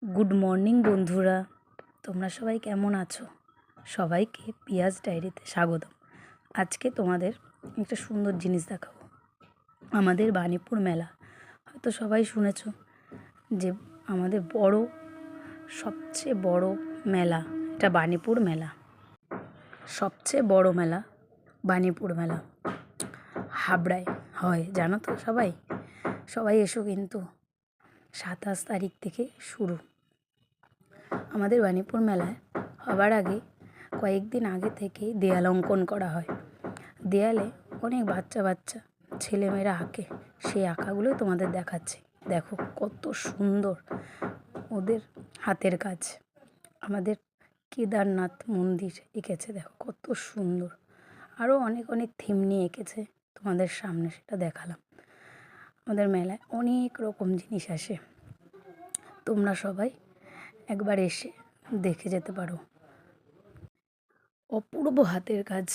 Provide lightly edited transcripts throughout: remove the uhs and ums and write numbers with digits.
Good morning বন্ধুরা, তোমরা সবাই কেমন আছো? সবাইকে পিয়াজ ডায়েরিতে স্বাগতম। আজকে তোমাদের একটা সুন্দর জিনিস দেখাবো। আমাদের বাণীপুর মেলা হয়তো সবাই শুনেছো যে আমাদের সবচেয়ে বড় মেলা এটা বাণীপুর মেলা। সবচেয়ে বড় মেলা বাণীপুর মেলা হাবড়ায় হয়, জানো তো সবাই। সবাই এসো, কিন্তু 27 তারিখ থেকে শুরু। আমাদের বাণীপুর মেলায় হবার আগে কয়েকদিন আগে থেকেই দেয়াল অঙ্কন করা হয়। দেয়ালে অনেক বাচ্চা ছেলেমেয়েরা আঁকে, সেই আঁকাগুলোই তোমাদের দেখাচ্ছি। দেখো কত সুন্দর ওদের হাতের কাজ। আমাদের কেদারনাথ মন্দির এঁকেছে, দেখো কত সুন্দর। আরও অনেক অনেক থিম নিয়ে এঁকেছে, তোমাদের সামনে সেটা দেখালাম। আমাদের মেলায় অনেক রকম জিনিস আসে, তোমরা সবাই একবার এসে দেখে যেতে পারো। অপূর্ব হাতের কাজ,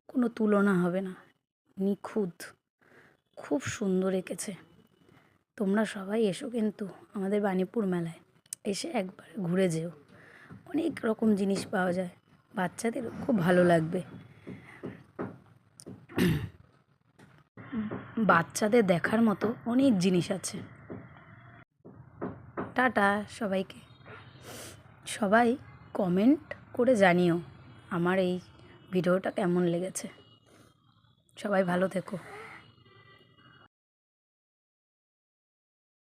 কোনো তুলনা হবে না, নিখুঁত, খুব সুন্দর এঁকেছে। তোমরা সবাই এসো কিন্তু আমাদের বাণীপুর মেলায়, এসে একবার ঘুরে যেও। অনেক রকম জিনিস পাওয়া যায়, বাচ্চাদেরও খুব ভালো লাগবে। বাচ্চাদের দেখার মতো অনেক জিনিস আছে। টাটা সবাইকে। সবাই কমেন্ট করে জানিও আমার এই ভিডিওটা কেমন লেগেছে। সবাই ভালো থেকো।